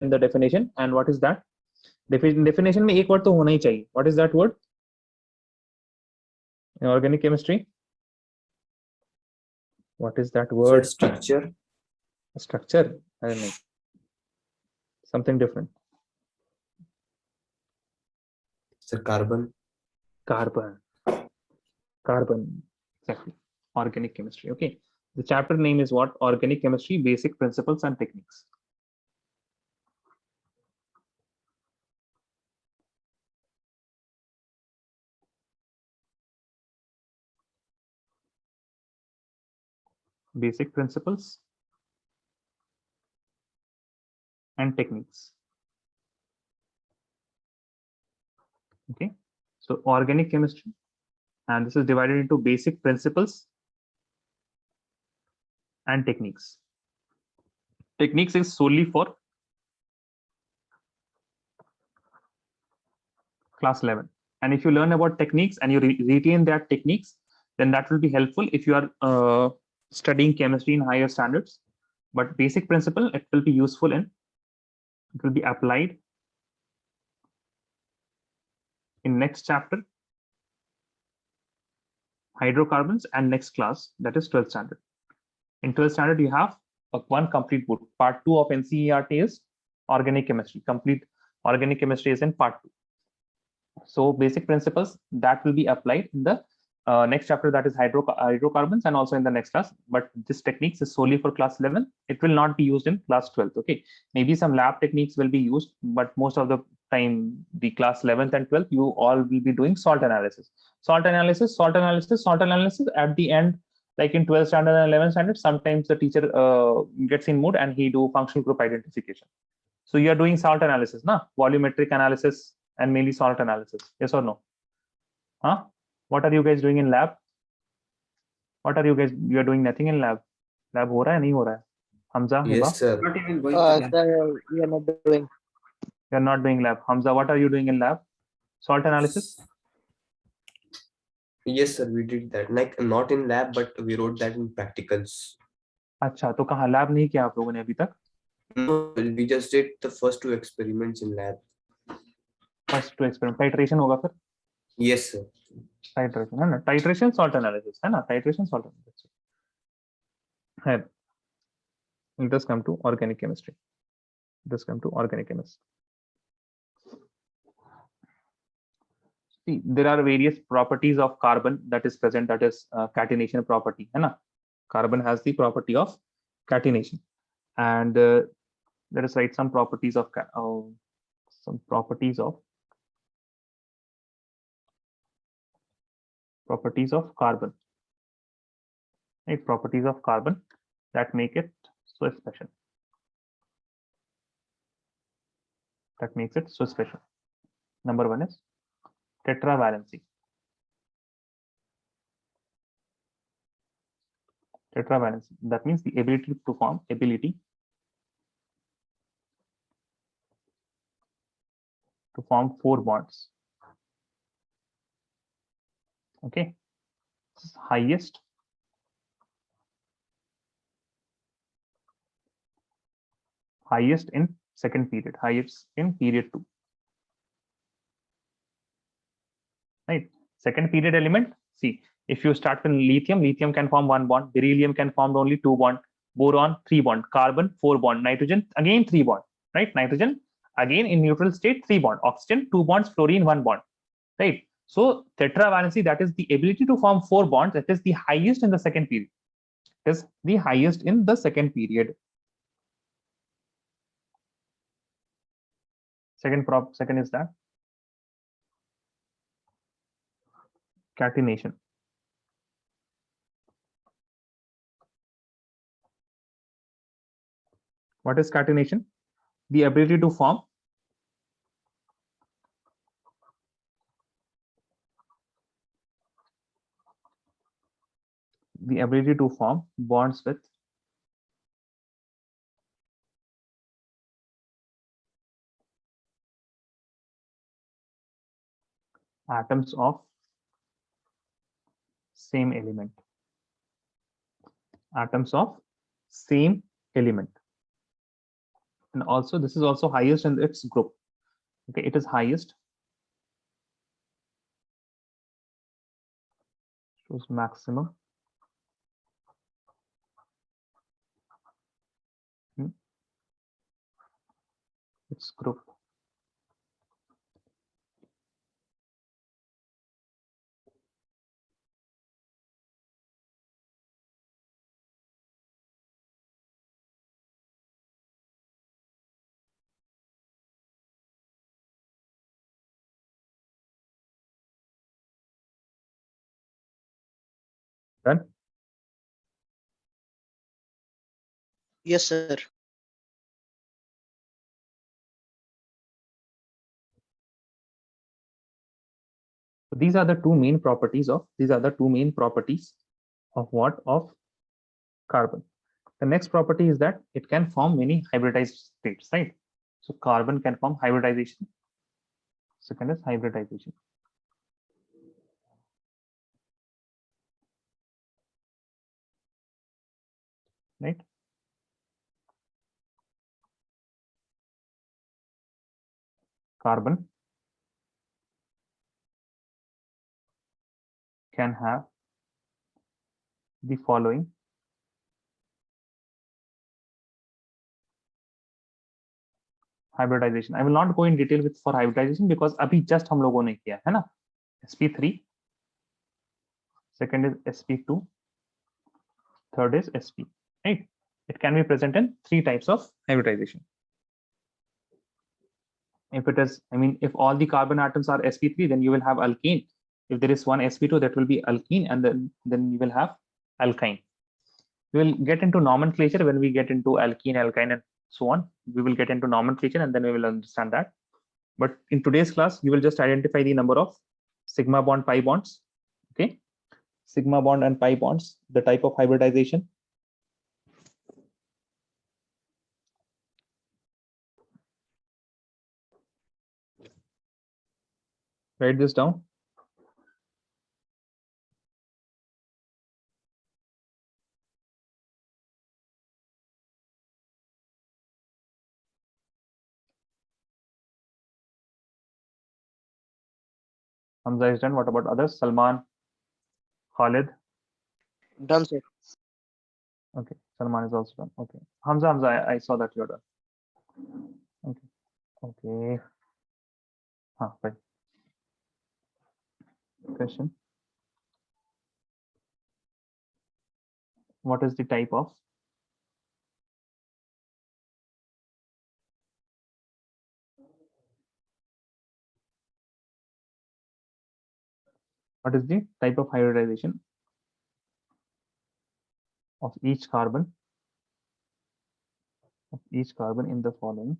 in the definition. And what is that? Definition में एक word तो होना ही चाहिए. What is that word in organic chemistry? What is that word? Structure. Structure. I don't know. Something different. It's a carbon. Carbon. Exactly. Organic chemistry. Okay. The chapter name is what? Organic chemistry, basic principles and techniques. Basic principles and techniques. Okay. So organic chemistry, and this is divided into basic principles and techniques. Techniques is solely for class 11. And if you learn about techniques and you retain that techniques, then that will be helpful if you are studying chemistry in higher standards. But basic principle, it will be useful in, it will be applied in next chapter, hydrocarbons, and next class, that is 12th standard. In 12th standard, you have one complete book. Part 2 of NCERT is organic chemistry. Complete organic chemistry is in part 2. So basic principles that will be applied in the next chapter, that is hydrocarbons, and also in the next class. But this techniques is solely for class 11. It will not be used in class 12. Okay, maybe some lab techniques will be used, but most of the time, the class 11th and 12th, you all will be doing salt analysis. At the end, like in 12th standard and 11th standard, sometimes the teacher gets in mood and he do functional group identification. So you are doing salt analysis, na? Volumetric analysis and mainly salt analysis. Yes or no? Huh? What are you guys doing in lab? What are you guys? You are doing nothing in lab. Lab हो रहा है नहीं हो रहा है? Hamza, Yes, sir. Not even going to lab. Sir, we are not doing. You are not doing lab. Hamza, what are you doing in lab? Salt analysis? Yes, sir. We did that. Like not in lab, but we wrote that in practicals. अच्छा, तो कहाँ lab नहीं किया आप लोगों ने अभी तक? No, we just did the first 2 experiments in lab. First 2 experiment. Titration होगा फिर? Yes, sir. Titration है ना? Titration salt analysis है ना? Titration salt analysis है. Let us come to organic chemistry. Let us come to organic chemistry. See, there are various properties of carbon that is present, that is catenation property है ना? Carbon has the property of catenation, and let us write some properties of carbon, right? Properties of carbon that make it so special. That makes it so special. Number 1 is tetravalency. Tetravalency, that means the ability to form to form 4 bonds. Okay, this is highest in second period, highest in period 2, right? Second period element, see, if you start with lithium can form 1 bond, beryllium can form only 2 bond, boron 3 bond, carbon 4 bond, nitrogen again 3 bond, right? Nitrogen again in neutral state 3 bond, oxygen 2 bonds, fluorine 1 bond, right? So tetravalency, that is the ability to form 4 bonds, that is the highest in the second period. It is the highest in the second period. Second is that catenation. What is catenation? The ability to form bonds with atoms of same element. Atoms of same element. And also this is also highest in its group. Okay, it is highest. Shows maximum. Its group. Done. Yes, sir. So these are the two main properties of what of carbon. The next property is that it can form many hybridized states, right? So carbon can form hybridization. Second is hybridization. Right? Carbon can have the following hybridization. I will not go in detail with for hybridization because अभी just हम लोगों ने किया है ना. sp3, second is sp2, third is sp, right? It can be present in three types of hybridization. If it is, I mean, if all the carbon atoms are sp3, then you will have alkane. If there is one sp2, that will be alkene, and then you will have alkyne. We will get into nomenclature when we get into alkene, alkyne, and so on. We will get into nomenclature, and then we will understand that. But in today's class, you will just identify the number of sigma bond pi bonds. Okay, sigma bond and pi bonds, the type of hybridization. Write this down. Hamza is done. What about others? Salman, Khalid. Done, sir. Okay, Salman is also done. Okay, Hamza, I saw that you're done. Okay, okay. Fine. Question. What is the type of hybridization of each carbon in the following?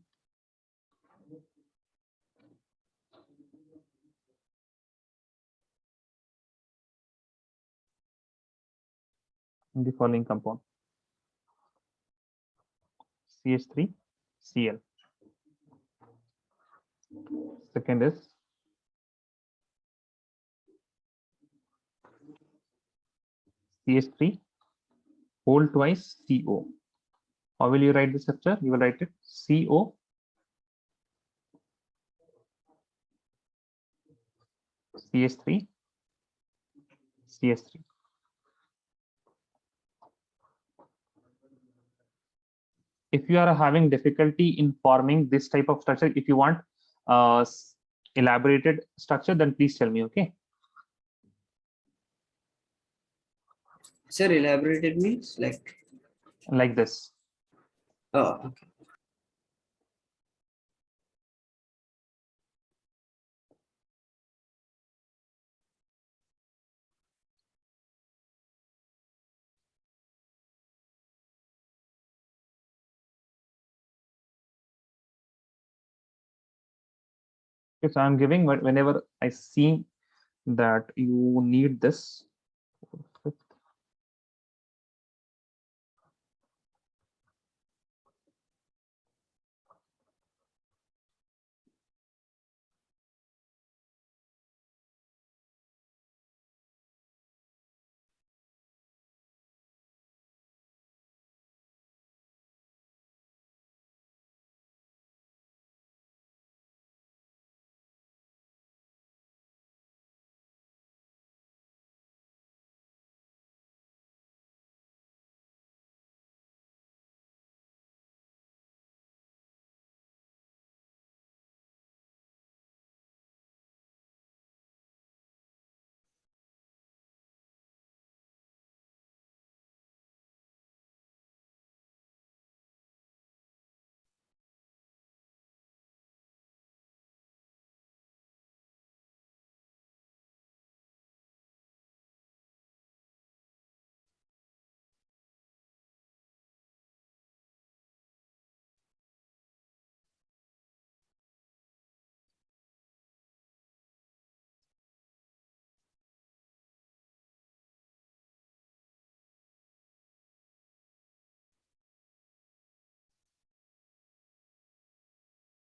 In the following compound: CH3, Cl. Second is CH3 whole twice CO. How will you write the structure? You will write it CO CH3 CH3. If you are having difficulty in forming this type of structure, if you want elaborated structure, then please tell me. Okay. Sir, elaborated means Like this. oh, okay. Okay, so I'm giving whenever I see that you need this.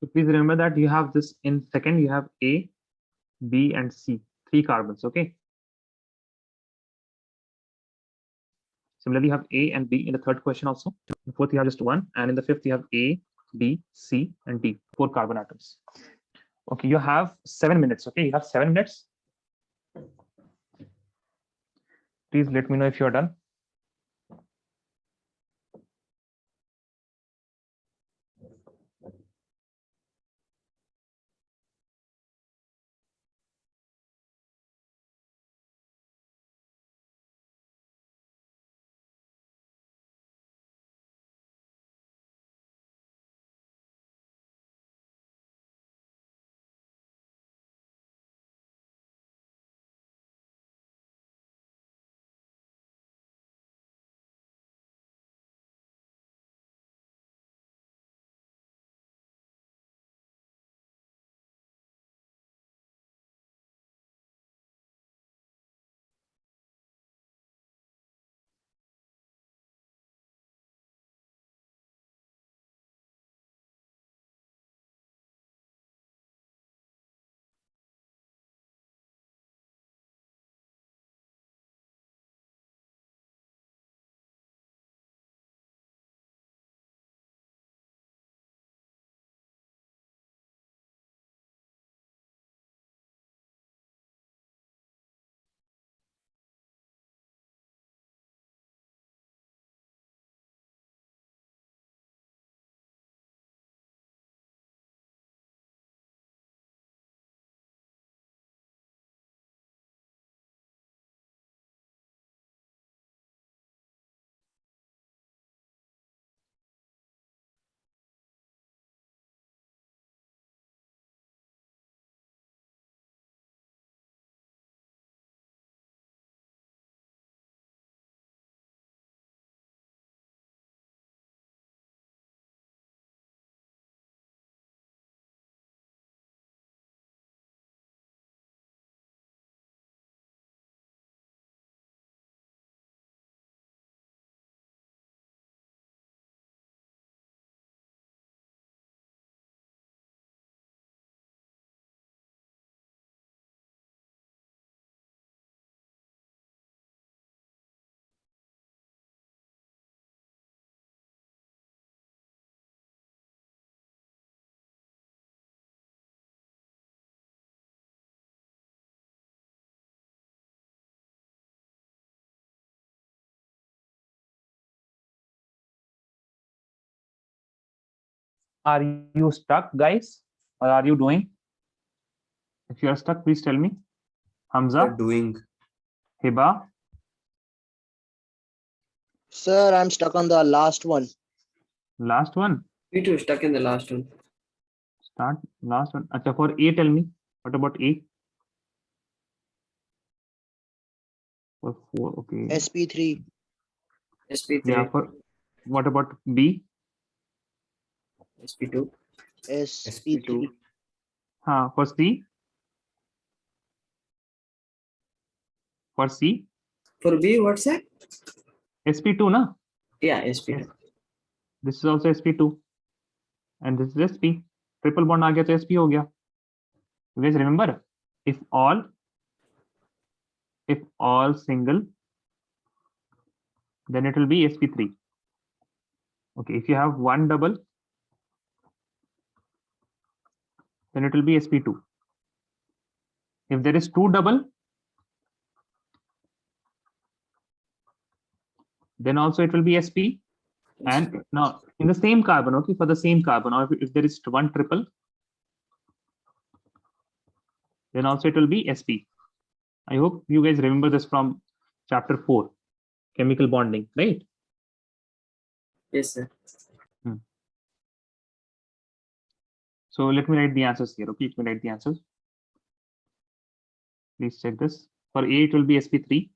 So please remember that you have this in second, you have A, B, and C, 3 carbons. Okay. Similarly, you have A and B in the third question also. In the fourth, you have just 1. And in the fifth, you have A, B, C, and D, 4 carbon atoms. Okay, you have 7 minutes. Okay, you have 7 minutes. Please let me know if you're done. Are you stuck, guys? Or are you doing? If you are stuck, please tell me. Hamza, Doing. Hiba, Sir, I'm stuck on the last one. last one. Me too, stuck in the last one. Start last one. Acha, for A, tell me. What about A? For 4, okay. SP3. SP3, Yeah, for what about B? SP2, SP3. For C? For C? For B, what's that? SP2, na? Yeah, SP2. This is also SP2. And this is SP. Triple bond aa gaya to SP ho gaya. You guys remember? If all single, then it will be SP3. Okay, if you have one double, then it will be SP2. If there is two double, then also it will be SP. And now in the same carbon, okay, for the same carbon, or if there is one triple, then also it will be SP. I hope you guys remember this from chapter 4, chemical bonding, right? Yes, sir. So let me write the answers here. Okay, let me write the answers. Please check this. For A, it will be SP3.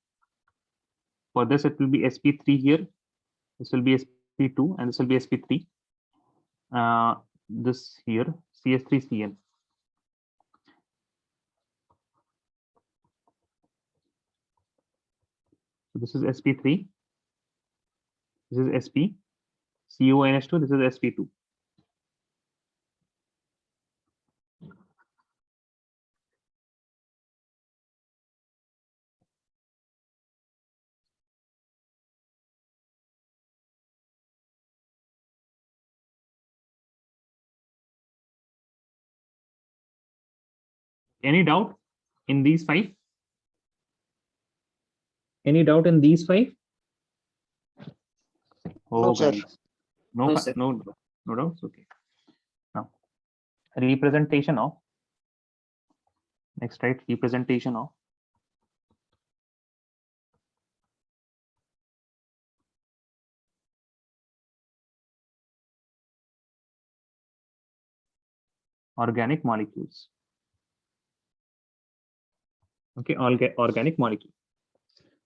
For this, it will be SP3 here. This will be SP2, and this will be SP3. This here, CS3Cl. So this is SP3. This is SP. CONH2. This is SP2. Any doubt in these 5? Any doubt in these 5? Oh, No, sir. guys. No, No, fa- sir. no, no doubts. Okay. Now, representation of. Next, right? Representation of. Organic molecules. Okay, organic molecule.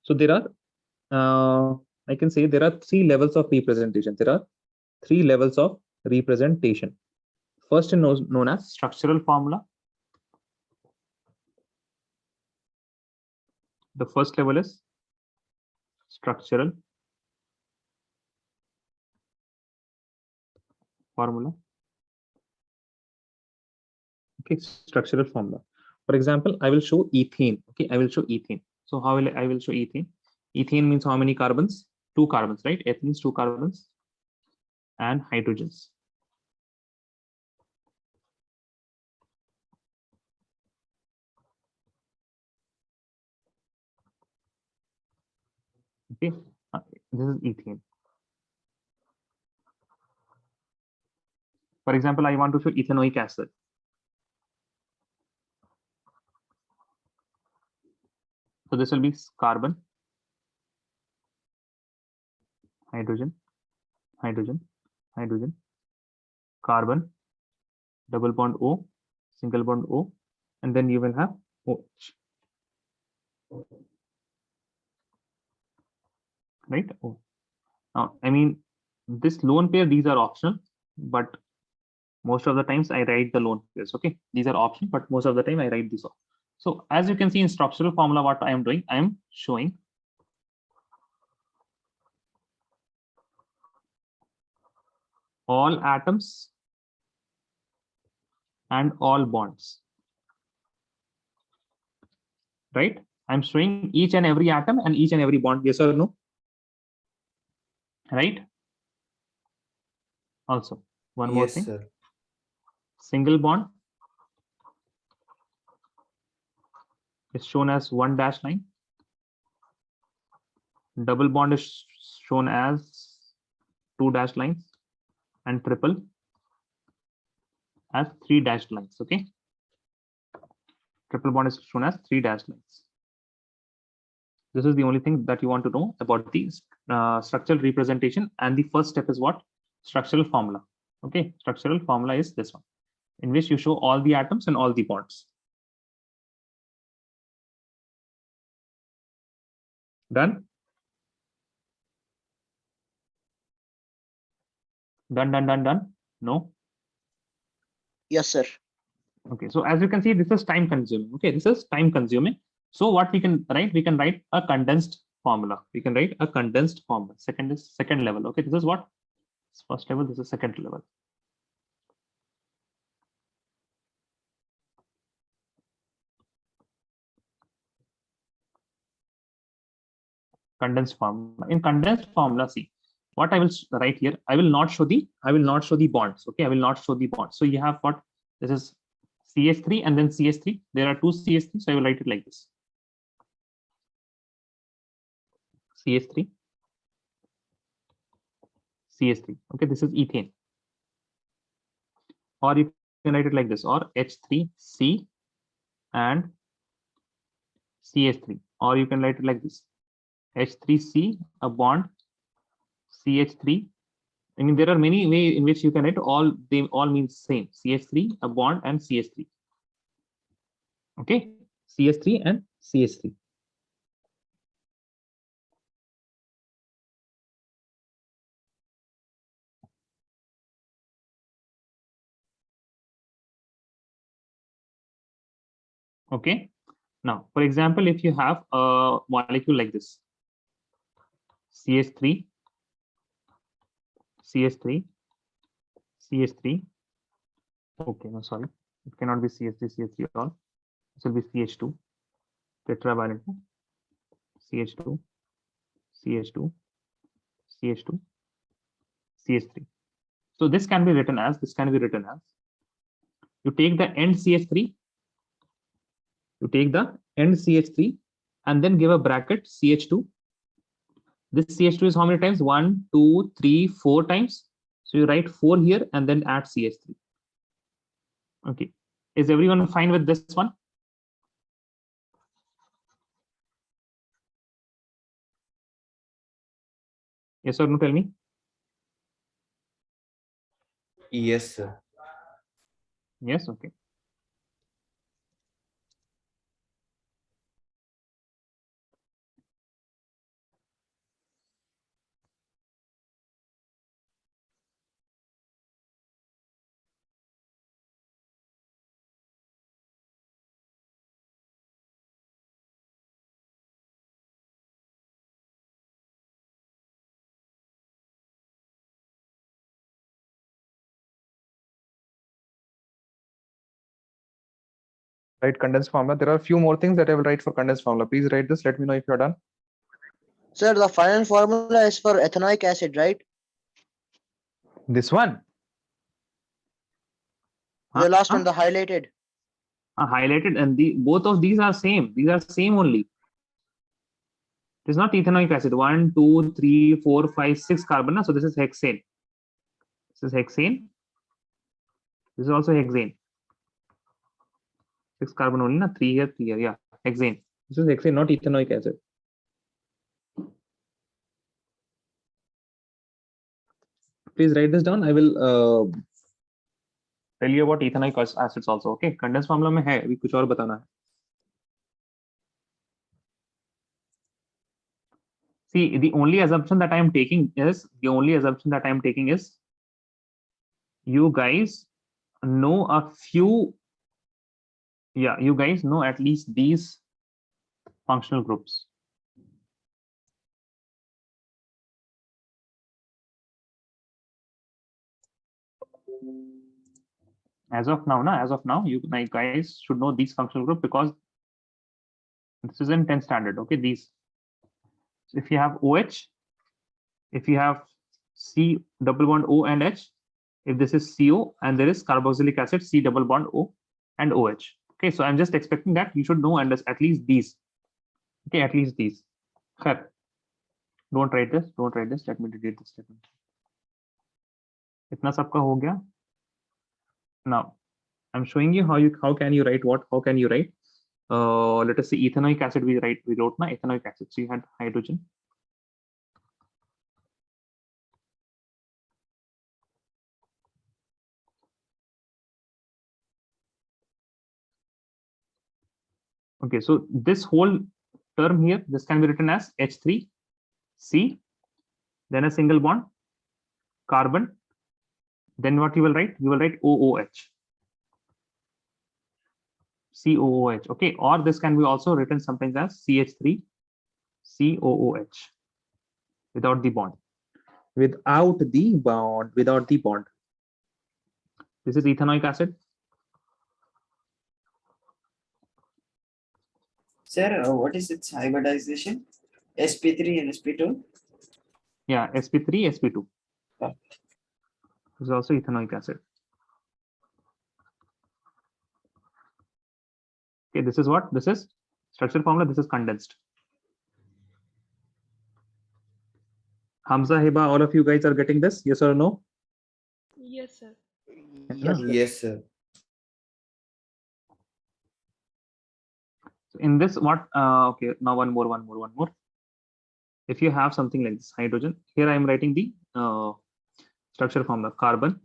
So there are, I can say there are 3 levels of representation. There are 3 levels of representation. First is known as structural formula. The first level is structural formula. Okay, structural formula. For example, I will show ethane. Okay, I will show ethane. So how will I will show ethane? Ethane means how many carbons? 2 carbons, right? Ethane's 2 carbons and hydrogens. Okay, this is ethane. For example, I want to show ethanoic acid. So this will be carbon, hydrogen, hydrogen, hydrogen, carbon, double bond O, single bond O, and then you will have OH. Right? Oh. Now, I mean, this lone pair, these are optional, but most of the times I write the lone pairs. Okay, these are optional, but most of the time I write this off. So as you can see in structural formula, what I am doing, I am showing all atoms and all bonds. Right? I'm showing each and every atom and each and every bond. Yes or no? Right? Also, one more Yes, thing. sir. Single bond is shown as 1 dash line. Double bond is shown as 2 dash lines, and triple as 3 dashed lines. Okay, triple bond is shown as 3 dashed lines. This is the only thing that you want to know about the structural representation. And the first step is what? Structural formula. Okay, structural formula is this one, in which you show all the atoms and all the bonds. Done? Done? No? Yes, sir. Okay, so as you can see, this is time consuming. Okay, this is time consuming. So what we can write? We can write a condensed formula. We can write a condensed formula. Second is second level. Okay, this is what? First level, this is second level. Condensed formula. In condensed formula, see what I will write here. I will not show the bonds. Okay, I will not show the bonds. So you have what? This is CH3 and then CH3. There are 2 CH3, so I will write it like this. CH3, CH3. Okay, this is ethane. Or you can write it like this, or H3C and CH3. Or you can write it like this, H3C, a bond, CH3. I mean, there are many ways in which you can write all, they all mean same. CH3, a bond, and CH3. Okay, CH3 and CH3. Okay, now, for example, if you have a molecule like this, CH3, CH3, CH3. Okay, no, sorry, it cannot be CH3, CH3 at all. This will be CH2, tetravalent, CH2, CH2, CH2, CH3. So this can be written as, you take the end CH3 You take the end CH3 and then give a bracket CH2. This CH2 is how many times? 1, 2, 3, 4 times. So you write 4 here and then add CH3. Okay. Is everyone fine with this one? Yes or no? Tell me. Yes, sir. Yes. Okay. Write condensed formula. There are a few more things that I will write for condensed formula. Please write this. Let me know if you're done. Sir, the final formula is for ethanoic acid, right? This one. The last one, the highlighted. Highlighted, and the both of these are same. These are same only. It is not ethanoic acid. 1, 2, 3, 4, 5, 6 carbon. So this is hexane. This is hexane. This is also hexane. 6 carbon only, na? 3 here, 3 here. Yeah, hexane. This is hexane, not ethanoic acid. Please write this down. I will tell you about ethanoic acids also. Okay, condensed formula में है, अभी कुछ और बताना है. See, the only assumption that I am taking is you guys know a few. Yeah, you guys know at least these functional groups. As of now, you guys should know these functional group because this is in 10th standard. Okay, these. So if you have OH, if you have C double bond O and H, if this is CO and there is carboxylic acid C double bond O and OH. Okay, so I'm just expecting that you should know and at least these. Okay, at least these. Okay. Don't write this. Don't write this. Let me delete this statement. इतना सबका हो गया. Now, I'm showing you how can you write what? How can you write? Let us see ethanoic acid. We wrote na ethanoic acid. So you had hydrogen. Okay, so this whole term here, this can be written as H3C, then a single bond, carbon. Then what you will write? You will write OOH. COOH. Okay, or this can be also written sometimes as CH3 COOH without the bond. Without the bond. This is ethanoic acid. Sir, what is its hybridization? sp3 and sp2? Yeah, sp3 sp2. Okay. This is also ethanoic acid. Okay, this is what? This is structure formula. This is condensed. Hamza, Hiba, all of you guys are getting this? Yes or no? Yes, sir. Yes, sir. Yes, sir. So in this, what? Okay, now one more. If you have something like this, hydrogen. Here I am writing the structure formula: carbon,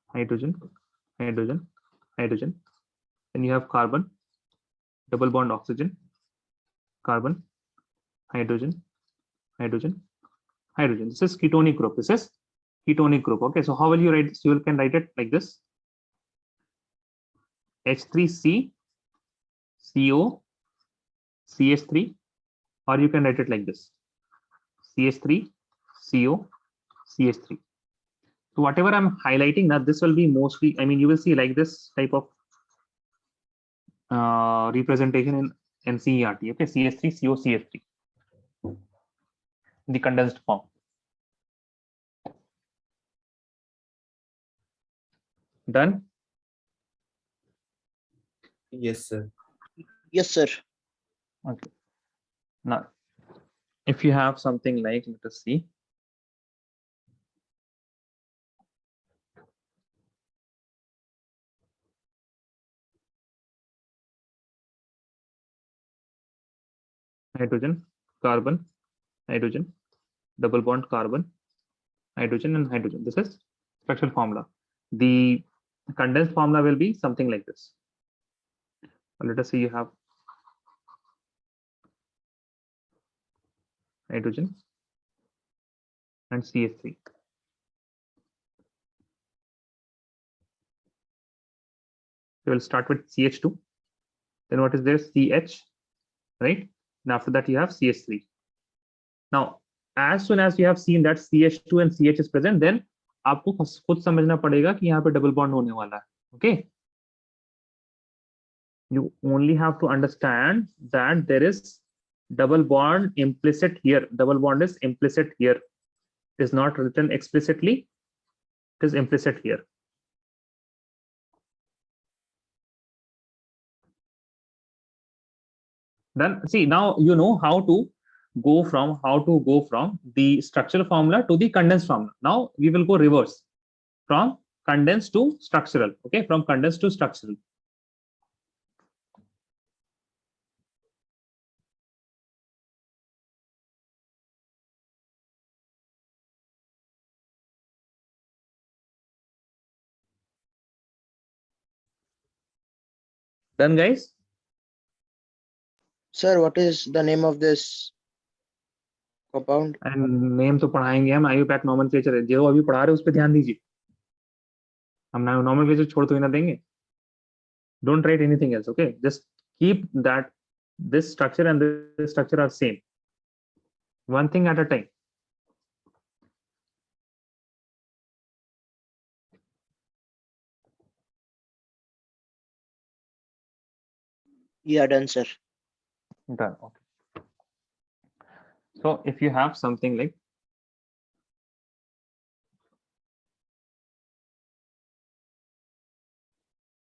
hydrogen, hydrogen, hydrogen. Then you have carbon, double bond oxygen, carbon, hydrogen, hydrogen, hydrogen. This is ketonic group. This is ketonic group. Okay, so how will you write this? You can write it like this: H3C, CO, CH3, or you can write it like this: CH3, CO, CH3. So whatever I'm highlighting now, this will be mostly, I mean, you will see like this type of representation in NCERT. Okay, CH3, CO, CH3, the condensed form. Done. Yes, sir. Yes, sir. Okay. Now, if you have something like, let us see. Hydrogen, carbon, hydrogen, double bond carbon, hydrogen and hydrogen. This is structural formula. The condensed formula will be something like this. Let us say you have hydrogen and CH3. We will start with CH2. Then what is there? CH, right? And after that you have CH3. Now, as soon as you have seen that CH2 and CH is present, then आपको खुद समझना पड़ेगा कि यहाँ पे double bond होने वाला है. Okay. You only have to understand that there is double bond implicit here. Double bond is implicit here. It is not written explicitly. It is implicit here. Then see, now you know how to go from the structural formula to the condensed formula. Now we will go reverse from condensed to structural. Okay, from condensed to structural. Done, guys? Sir, what is the name of this compound? And name तो पढ़ाएंगे हम. IUPAC nomenclature है. जो अभी पढ़ा रहे हैं उस पर ध्यान दीजिए. हम nomenclature छोड़ तो ही ना देंगे. Don't write anything else. Okay, just keep that this structure and this structure are same. One thing at a time. Yeah, done, sir. Done. Okay. So if you have something like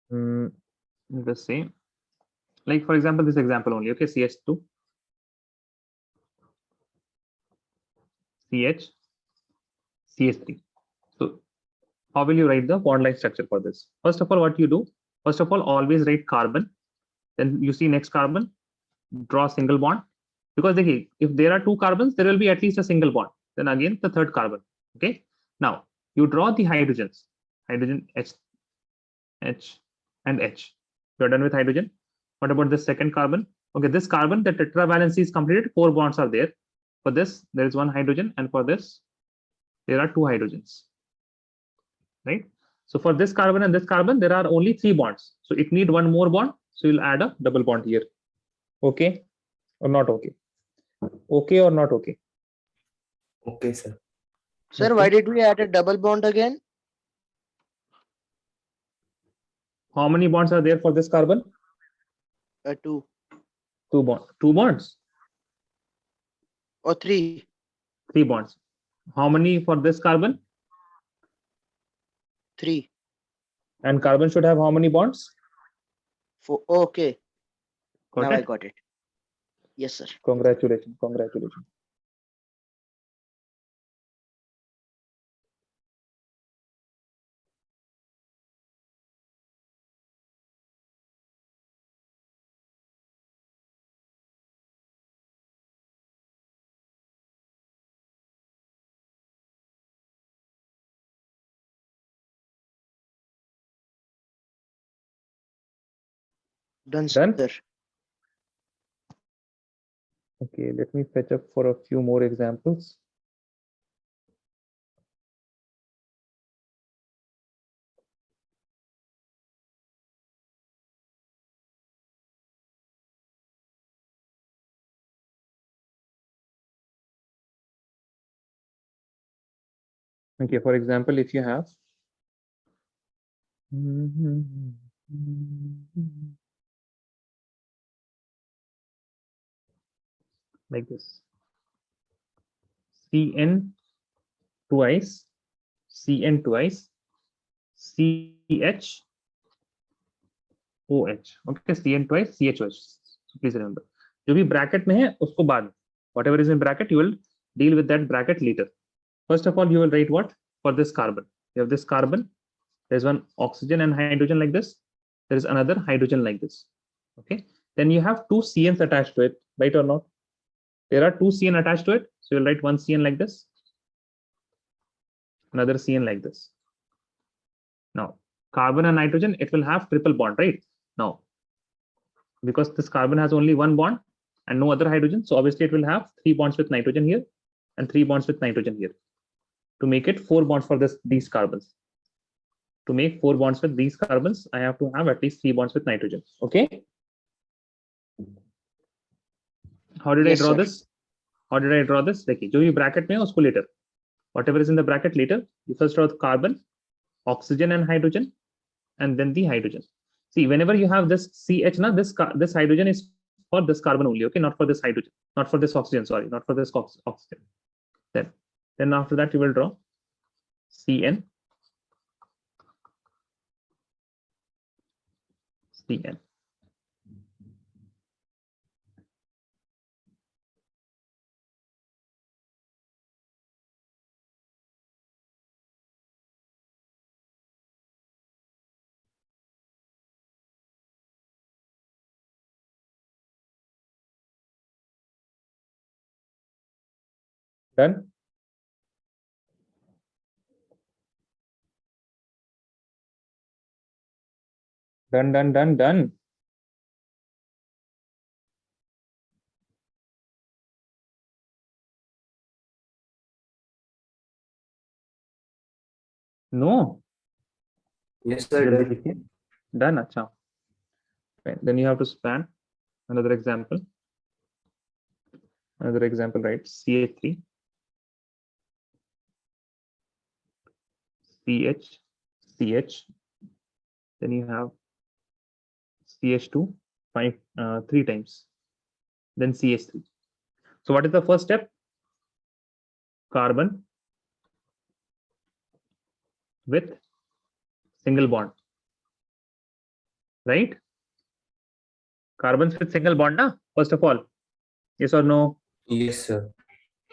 the same, like for example, this example only. Okay, CH2, CH, CH3. So how will you write the bond line structure for this? First of all, what you do? First of all, always write carbon. Then you see next carbon, draw single bond. Because if there are two carbons, there will be at least a single bond. Then again, the third carbon. Okay. Now you draw the hydrogens. Hydrogen H, H, and H. You're done with hydrogen. What about the second carbon? Okay, this carbon, the tetravalency is completed. 4 bonds are there. For this, there is one hydrogen, and for this, there are 2 hydrogens. Right? So for this carbon and this carbon, there are only 3 bonds. So it need one more bond. So you'll add a double bond here. Okay or not okay? Okay or not okay? Okay, sir. Sir, Okay. why did we add a double bond again? How many bonds are there for this carbon? 2 2 bonds. or 3. 3 bonds. How many for this carbon? 3. And carbon should have how many bonds? 4. Okay. Got Now it? I got it. Yes, sir. Congratulations. Congratulations. Done, Done? sir. Okay, let me fetch up for a few more examples. Okay, for example, if you have like this, Cn twice, Cn twice, CH, OH. Okay, CN twice CHOH. So please remember. जो भी bracket में है उसको बाद में. Whatever is in bracket, you will deal with that bracket later. First of all, you will write what? For this carbon. You have this carbon. There's one oxygen and hydrogen like this. There is another hydrogen like this. Okay. Then you have two CNs attached to it, right or not? There are two CN attached to it. So you'll write one CN like this, another CN like this. Now, carbon and nitrogen, it will have triple bond, right? Now, because this carbon has only one bond and no other hydrogen, so obviously it will have 3 bonds with nitrogen here and 3 bonds with nitrogen here. To make it 4 bonds for these carbons. To make 4 bonds with these carbons, I have to have at least 3 bonds with nitrogen. Okay. How did Yes, I draw sir. this? How did I draw this? देखिए जो भी bracket में है उसको later. Whatever is in the bracket later, you first draw the carbon, oxygen and hydrogen, and then the hydrogen. See, whenever you have this CH, na, this hydrogen is for this carbon only, okay, not for this hydrogen, not for this oxygen, sorry, not for this oxygen. Then after that you will draw CN, CN. Done. Done. No. Yes, sir. जल्दी Done. लिखिए. Done. अच्छा. Right. Then you have to span. Another example. Right? CH3, CH, CH. Then you have CH2 3 times. Then CH3. So what is the first step? Carbon with single bond, right? Carbons with single bond, na? First of all, yes or no? Yes, sir.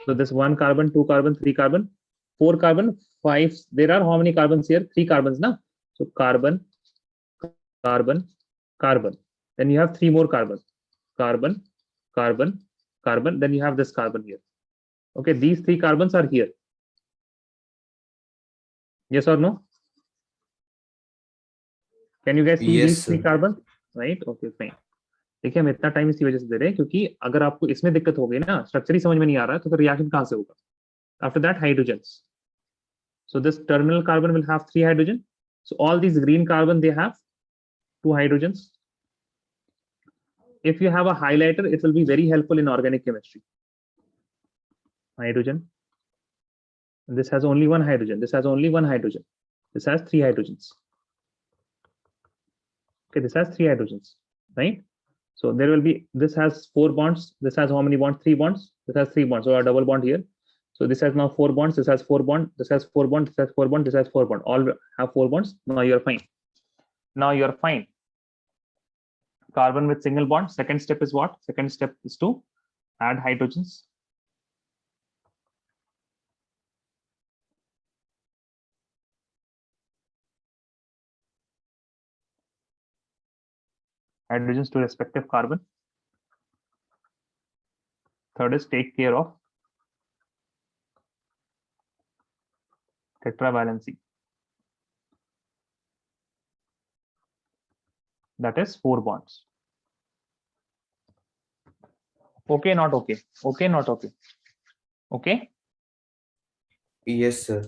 So this 1 carbon, 2 carbon, 3 carbon, 4 carbon, 5. There are how many carbons here? 3 carbons, na? So carbon, carbon, carbon. Then you have 3 more carbons. Carbon, carbon, carbon. Then you have this carbon here. Okay, these 3 carbons are here. Yes or no? Can you guys see Yes, these 3 sir. carbons? Right? Okay, fine. देखिए हम इतना time इसी वजह से दे रहे हैं क्योंकि अगर आपको इसमें दिक्कत हो गई ना, स्ट्रक्चर ही समझ में नहीं आ रहा है, तो फिर रिएक्शन कहां से होगा? After that, hydrogens. So this terminal carbon will have 3 hydrogen. So all these green carbon, they have 2 hydrogens. If you have a highlighter, it will be very helpful in organic chemistry. Hydrogen. And this has only 1 hydrogen. This has only 1 hydrogen. This has 3 hydrogens. Okay, this has 3 hydrogens, right? So there will be, this has 4 bonds. This has how many bonds? 3 bonds. This has 3 bonds. So a double bond here. So this has now 4 bonds. This has 4 bonds. This has 4 bonds. This has 4 bonds. This has 4 bonds. All have 4 bonds. Now you're fine. Now you're fine. Carbon with single bond. Second step is what? Second step is to add hydrogens. Hydrogens to respective carbon. Third is take care of tetravalency. That is 4 bonds. Okay, not okay. Okay, not okay. Okay. Yes, sir.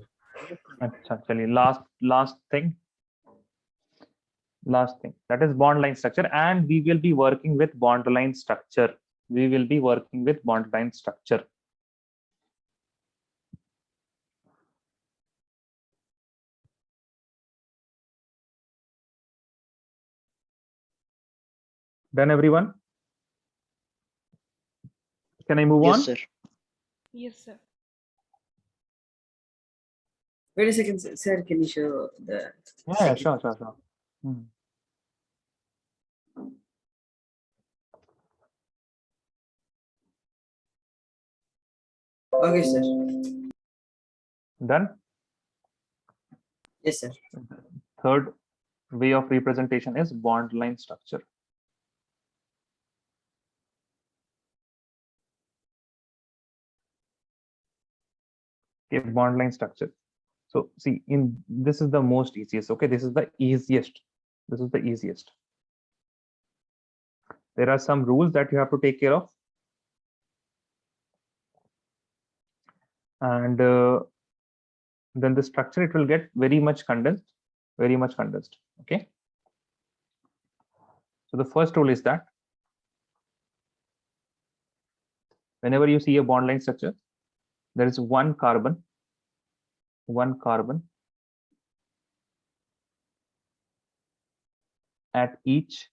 अच्छा चलिए last thing that is bond line structure, and we will be working with bond line structure. Done, everyone? Can I move on? Yes, sir. Yes, sir. Wait a second, sir. Can you show the? Yeah, sure. Okay, sir. Done. Yes, sir. Third way of representation is bond line structure. Okay, bond line structure. So see, in this is the most easiest. Okay, this is the easiest. This is the easiest. There are some rules that you have to take care of, and then the structure, it will get very much condensed, very much condensed. Okay. So the first rule is that whenever you see a bond line structure, there is one carbon at each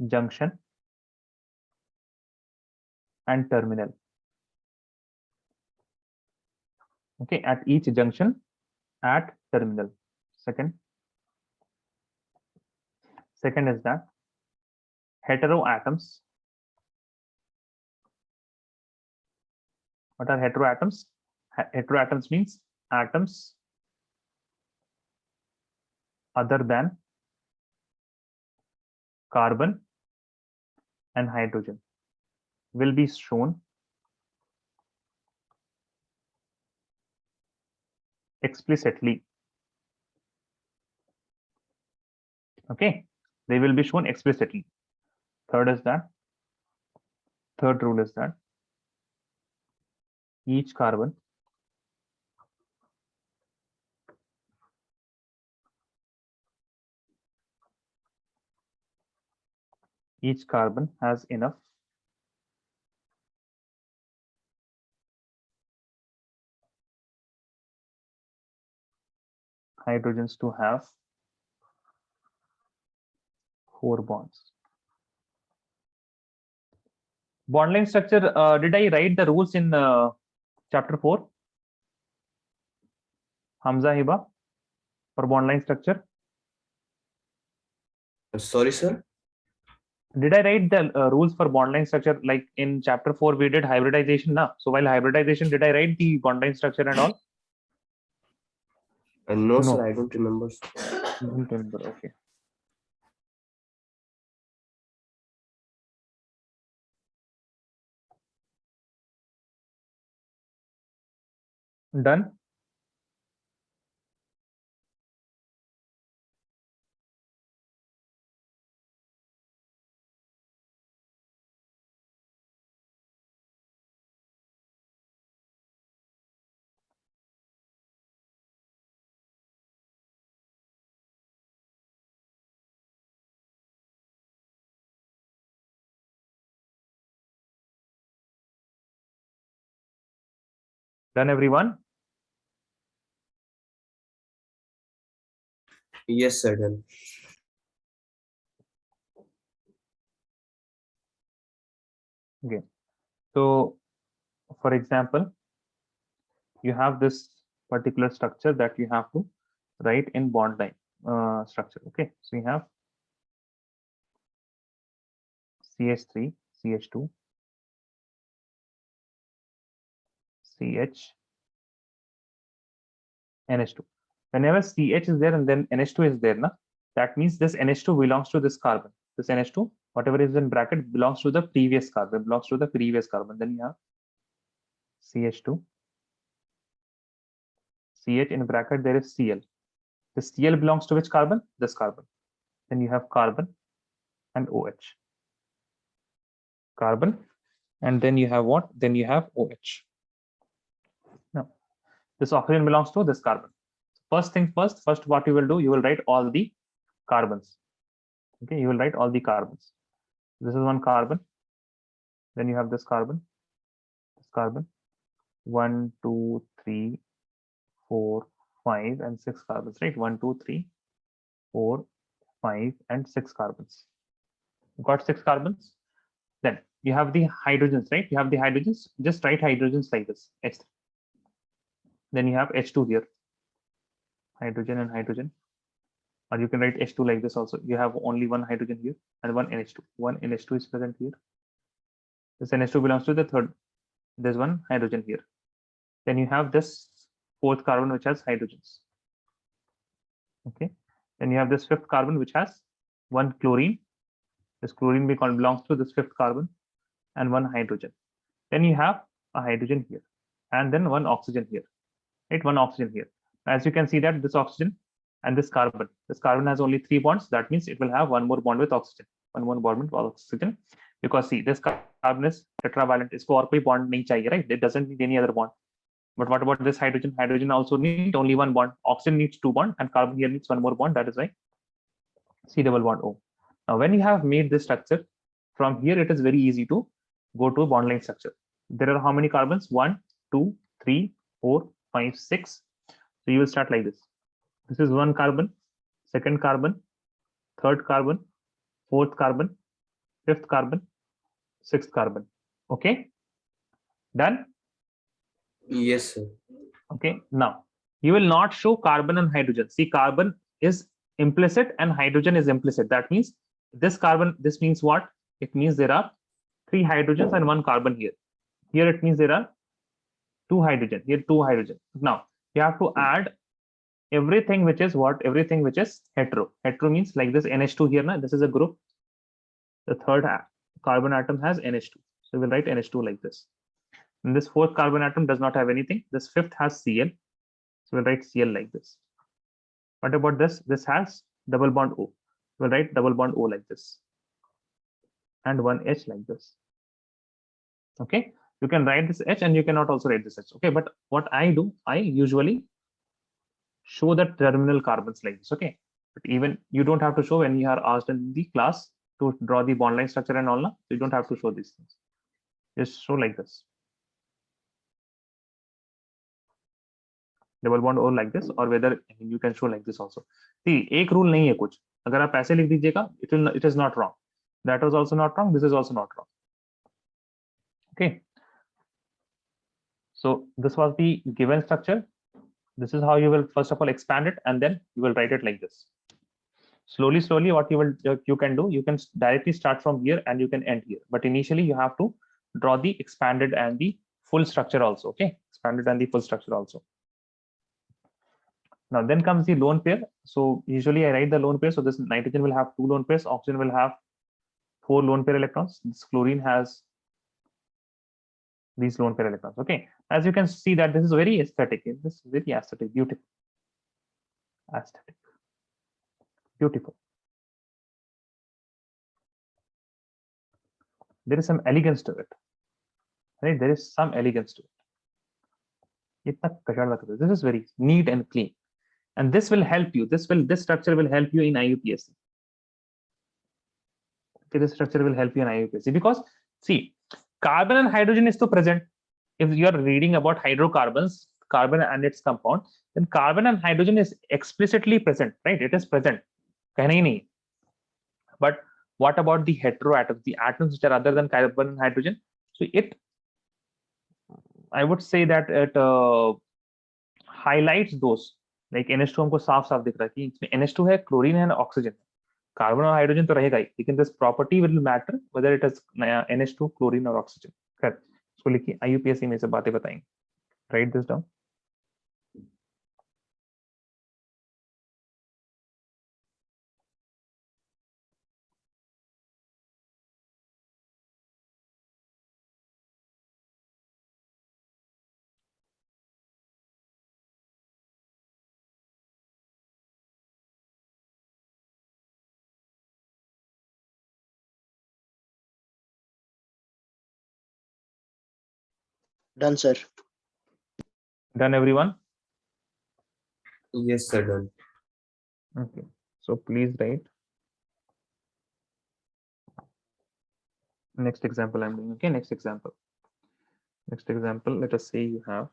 junction and terminal. Okay, at each junction, at terminal. Second is that heteroatoms. What are heteroatoms? Heteroatoms means atoms other than carbon and hydrogen will be shown explicitly. Okay, they will be shown explicitly. Third rule is that each carbon has enough hydrogens to have 4 bonds. Bond line structure, did I write the rules in chapter 4? Hamza, Hiba, for bond line structure? Sorry, sir. Did I write the rules for bond line structure? Like in chapter 4, we did hybridization, na? So while hybridization, did I write the bond line structure and all? No, No. sir, I don't remember. Don't remember. Okay. Done. Done, everyone? Yes, sir, done. Okay. So, for example, you have this particular structure that you have to write in bond line structure. Okay. So you have CH3, CH2, CH, NH2. Whenever CH is there and then NH2 is there, na, that means this NH2 belongs to this carbon. This NH2, whatever is in bracket, belongs to the previous carbon, Then you have CH2, CH in bracket, there is Cl. The Cl belongs to which carbon? This carbon. Then you have carbon and OH. Carbon, and then you have what? Then you have OH. Now, this oxygen belongs to this carbon. First thing first, what you will do, you will write all the carbons. Okay, you will write all the carbons. This is one carbon. Then you have this carbon. 1, 2, 3, 4, 5, and 6 carbons, right? 1, 2, 3, 4, 5, and 6 carbons. You got 6 carbons. Then you have the hydrogens, right? You have the hydrogens. Just write hydrogens like this, H3. Then you have H2 here, hydrogen and hydrogen. Or you can write H2 like this also. You have only one hydrogen here and one NH2. One NH2 is present here. This NH2 belongs to the third There's one hydrogen here. Then you have this fourth carbon which has hydrogens. Okay. Then you have this fifth carbon which has one chlorine. This chlorine belongs to this fifth carbon and one hydrogen. Then you have a hydrogen here and then one oxygen here, right? One oxygen here. As you can see that this oxygen and this carbon has only 3 bonds. That means it will have one more bond with oxygen, one more bond with oxygen, because see this carbon is tetravalent. इसको और कोई bond नहीं चाहिए, right? It doesn't need any other bond. But what about this hydrogen? Hydrogen also needs only one bond. Oxygen needs 2 bonds and carbon here needs one more bond. That is why C double bond O. Now, when you have made this structure, from here it is very easy to go to bond line structure. There are how many carbons? 1, 2, 3, 4, 5, 6. So you will start like this. This is one carbon, second carbon, third carbon, fourth carbon, fifth carbon, sixth carbon. Okay, done? Yes, sir. Okay, now you will not show carbon and hydrogen. See, carbon is implicit and hydrogen is implicit. That means this carbon, this means what? It means there are 3 hydrogens and 1 carbon here. Here it means there are 2 hydrogen, here 2 hydrogen. Now you have to add everything which is what? Everything which is hetero. Hetero means like this NH2 here. This is a group. The third carbon atom has NH2. So we'll write NH2 like this. And this fourth carbon atom does not have anything. This fifth has Cl. So we'll write Cl like this. What about this? This has double bond O. We'll write double bond O like this. And one H like this. Okay. You can write this H and you cannot also write this H. Okay. But what I do, I usually show the terminal carbons like this. Okay. But even you don't have to show when you are asked in the class to draw the bond line structure and all. So you don't have to show these things. Just show like this. Double bond और like this, और whether you can show like this also. See एक rule नहीं है कुछ, अगर आप ऐसे लिख दीजिएगा it is not wrong, that was also not wrong, this is also not wrong. Okay, so this was the given structure. This is how you will first of all expand it and then you will write it like this. Slowly what you can do, you can directly start from here and you can end here, but initially you have to draw the expanded and the full structure also. Okay, expanded and the full structure also. Now then comes the lone pair. So usually I write the lone pair. So this nitrogen will have 2 lone pairs, oxygen will have 4 lone pair electrons, this chlorine has these lone pair electrons. Okay, as you can see that this is very aesthetic. This is very aesthetic, beautiful, aesthetic, beautiful. There is some elegance to it, right? There is some elegance to it. This is very neat and clean. And this will help you. This structure will help you in IUPAC. Okay, this structure will help you in IUPAC because see, carbon and hydrogen is still present. If you are reading about hydrocarbons, carbon and its compound, then carbon and hydrogen is explicitly present, right? It is present. कहना ही नहीं. But what about the heteroatoms, the atoms which are other than carbon and hydrogen? So I would say that it highlights those. Like NH2 हमको साफ साफ दिख रहा है कि इसमें NH2 है, क्लोरीन है, ऑक्सीजन है. कार्बन और हाइड्रोजन तो रहेगा ही, लेकिन this property will matter whether it is NH2, chlorine और ऑक्सीजन. खैर, इसको लिखिए, IUPAC में से बातें बताएंगे. Right this down. Done, sir. Done, everyone? Yes, sir. Done. Okay, so please write. Next example I'm doing. Okay, next example. Let us say you have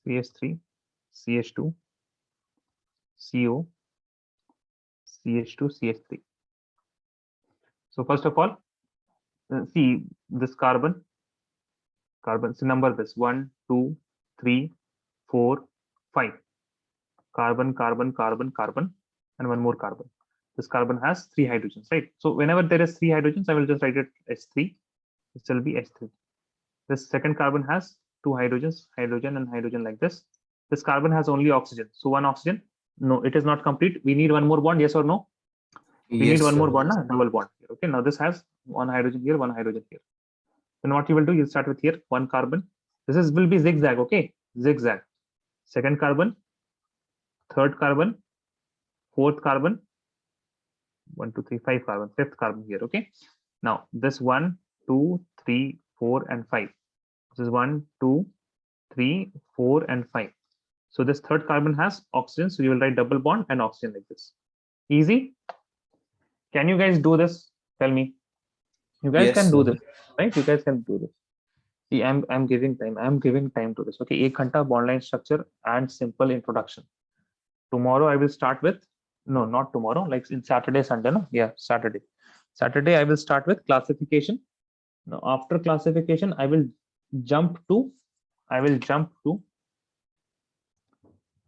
CH3, CH2, CO, CH2, CH3. So first of all, see this carbon, so number this 1, 2, 3, 4, 5 carbon, carbon, carbon, carbon, and one more carbon. This carbon has 3 hydrogens, right? So whenever there is 3 hydrogens, I will just write it H3. This will be H3. This second carbon has 2 hydrogens, hydrogen and hydrogen like this. This carbon has only oxygen. So one oxygen. No, it is not complete. We need one more bond. Yes or no? We Yes, need one sir. more bond, double bond. Okay, now this has one hydrogen here, one hydrogen here. Then what you will do, you'll start with here, one carbon. This is will be zigzag, okay? Zigzag. Second carbon, third carbon, fourth carbon, 1, 2, 3, 5 carbon, fifth carbon here, okay? Now this 1, 2, 3, 4, and 5. This is 1, 2, 3, 4, and 5. So this third carbon has oxygen, so you will write double bond and oxygen like this. Easy? Can you guys do this? Tell me. You guys Yes, can do sir. this, right? You guys can do this. See, I'm giving time. I'm giving time to this. Okay, 1 ghanta bond line structure and simple introduction. Tomorrow I will start with, no, not tomorrow, like in Saturday, Sunday, no? Yeah, Saturday. Saturday I will start with classification. Now after classification, I will jump to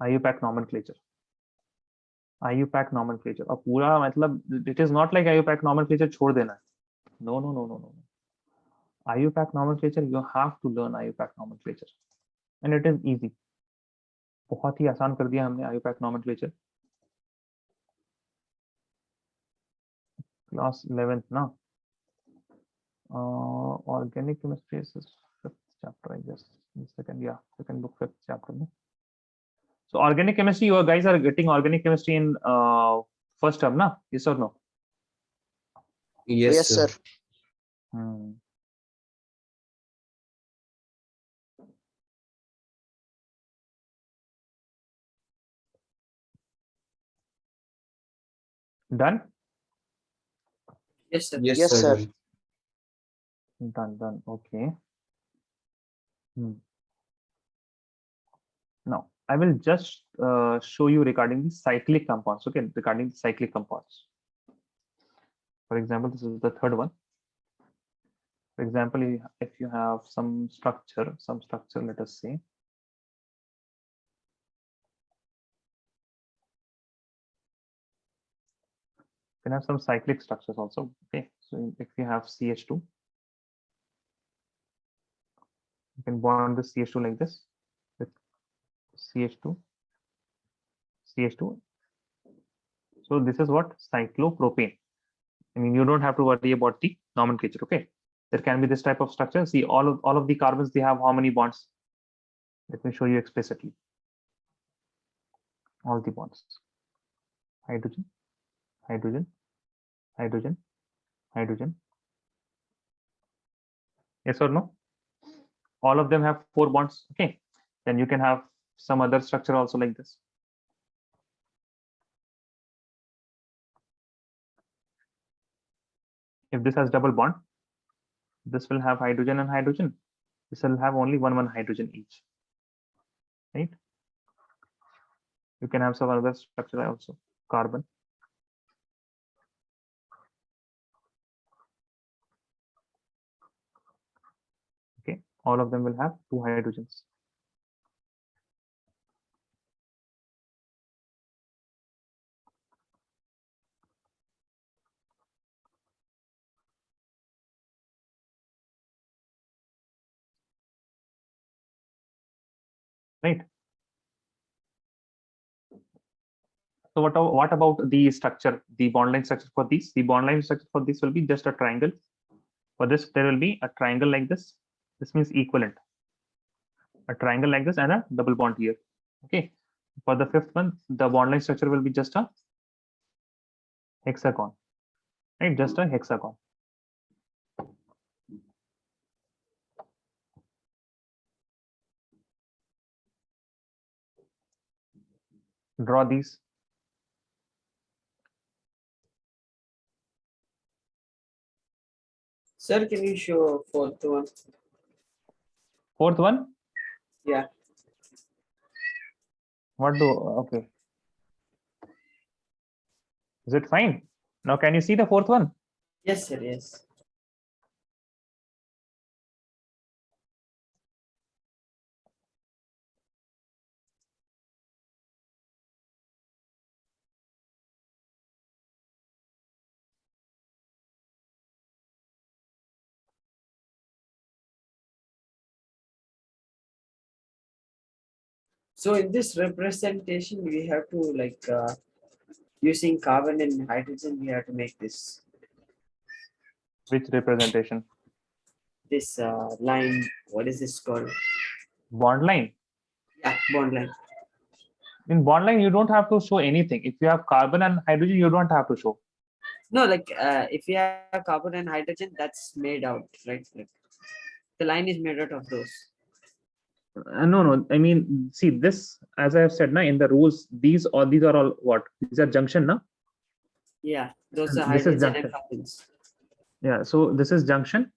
IUPAC nomenclature. IUPAC nomenclature. अब पूरा मतलब it is not like IUPAC nomenclature छोड़ देना है. No, no, no, no, no. IUPAC nomenclature, you have to learn IUPAC nomenclature, and it is easy. बहुत ही आसान कर दिया हमने IUPAC nomenclature. Class 11th ना. Organic chemistry is 5th chapter, I guess. Second, yeah, second book, 5th chapter. No? So organic chemistry, you guys are getting organic chemistry in first term, na? Yes or no? Yes, sir. Hmm. Done? Yes, sir. Yes, Yes, sir. sir. Done. Okay. Now, I will just show you regarding the cyclic compounds. Okay, regarding the cyclic compounds. For example, this is the third one. For example, if you have some structure, let us say. You can have some cyclic structures also. Okay, so if you have CH2, you can bond this CH2 like this with CH2, CH2. So this is what cyclopropane. I mean, you don't have to worry about the nomenclature. Okay, there can be this type of structure. See, all of the carbons, they have how many bonds? Let me show you explicitly. All the bonds: hydrogen, hydrogen, hydrogen, hydrogen. Yes or no? All of them have 4 bonds. Okay, then you can have some other structure also like this. If this has double bond, this will have hydrogen and hydrogen. This will have only one hydrogen each, right? You can have some other structure also. Carbon. Okay, all of them will have 2 hydrogens. Right. So what about the structure, the bond line structure for these? The bond line structure for this will be just a triangle. For this, there will be a triangle like this. This means equivalent. A triangle like this and a double bond here. Okay. For the fifth one, the bond line structure will be just a hexagon. Right, just a hexagon. Draw these. Sir, can you show fourth one? Fourth one. Yeah. Okay. Is it fine? Now can you see the fourth one? Yes, sir. Yes. So in this representation, we have to like using carbon and hydrogen, we have to make this Which representation? line. What is this called? Bond line. Yeah, bond line. In bond line, you don't have to show anything. If you have carbon and hydrogen, you don't have to show. No, like if you have carbon and hydrogen, that's made out, right? Like the line is made out of those. No. I mean, see this, as I have said, now in the rules, these are all what? These are junction, now. Yeah, those are This is hydrogen and junction. carbons. Yeah. So this is junction,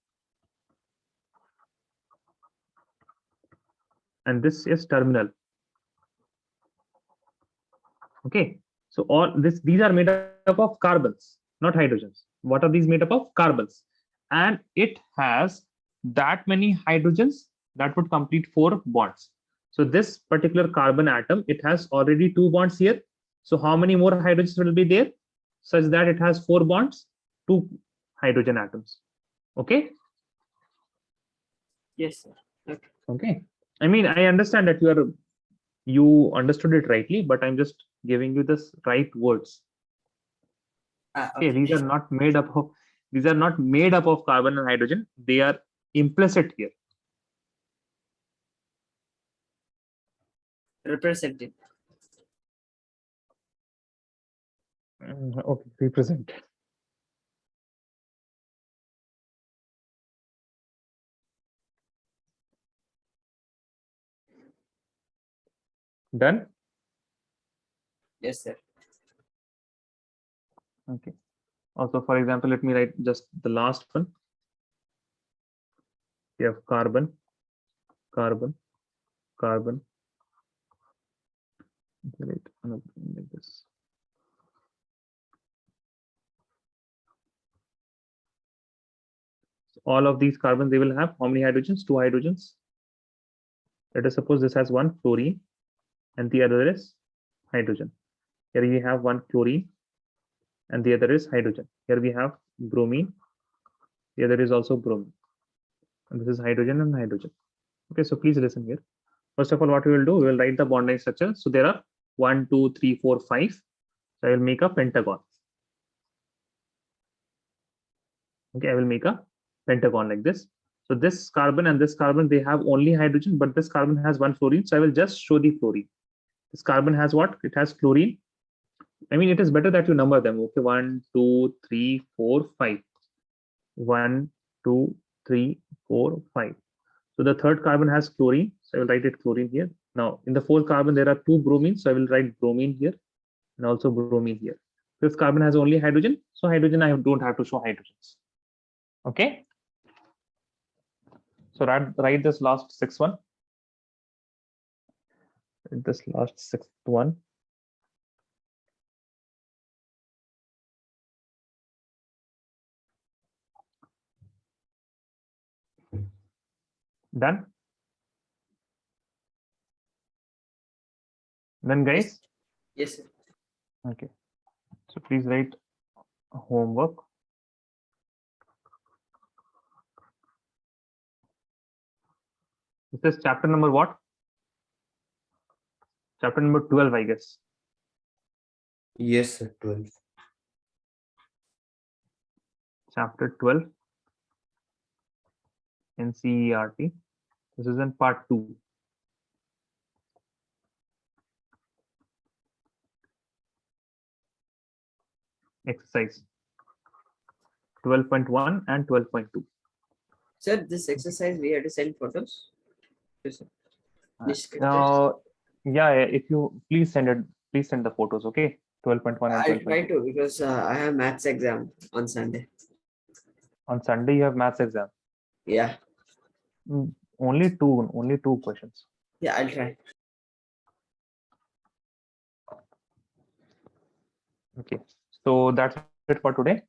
and this is terminal. Okay. So all these are made up of carbons, not hydrogens. What are these made up of? Carbons, and it has that many hydrogens that would complete 4 bonds. So this particular carbon atom, it has already 2 bonds here. So how many more hydrogens will be there, such that it has 4 bonds, 2 hydrogen atoms? Okay. Yes, sir. Okay. Okay. I mean, I understand that you understood it rightly, but I'm just giving you this right words. Okay, Okay. these are not made up of carbon and hydrogen. They are implicit here. Represented. Okay, represent. Done. Yes, sir. Okay. Also, for example, let me write just the last one. We have carbon, carbon, carbon. Okay, wait, another one like this. So all of these carbons, they will have how many hydrogens? 2 hydrogens. Let us suppose this has 1 fluorine and the other is hydrogen. Here we have 1 chlorine and the other is hydrogen. Here we have bromine. The other is also bromine. And this is hydrogen and hydrogen. Okay, so please listen here. First of all, what we will do, we will write the bond line structure. So there are 1, 2, 3, 4, 5. So I will make a pentagon. Okay, I will make a pentagon like this. So this carbon and this carbon, they have only hydrogen, but this carbon has 1 fluorine. So I will just show the fluorine. This carbon has what? It has chlorine. I mean, it is better that you number them. Okay, 1, 2, 3, 4, 5. 1, 2, 3, 4, 5. So the third carbon has chlorine. So I will write it chlorine here. Now in the fourth carbon, there are 2 bromines. So I will write bromine here and also bromine here. Fifth carbon has only hydrogen. So hydrogen, I don't have to show hydrogens. Okay. So write this last 6th one. This last 6th one. Done. Then guys. Yes, sir. Okay. So please write homework. This is chapter number what? Chapter number 12, I guess. Yes, sir. 12. Chapter 12. NCERT. This is in part 2. Exercise 12.1 and 12.2. Sir, this exercise we have to send photos. Yes, sir. Yeah, if you please send the photos, okay? 12.1 and I'll try 12.2. to because I have maths exam on Sunday. On Sunday, you have maths exam. Yeah. Only two questions. Yeah, I'll try. Okay. So that's it for today.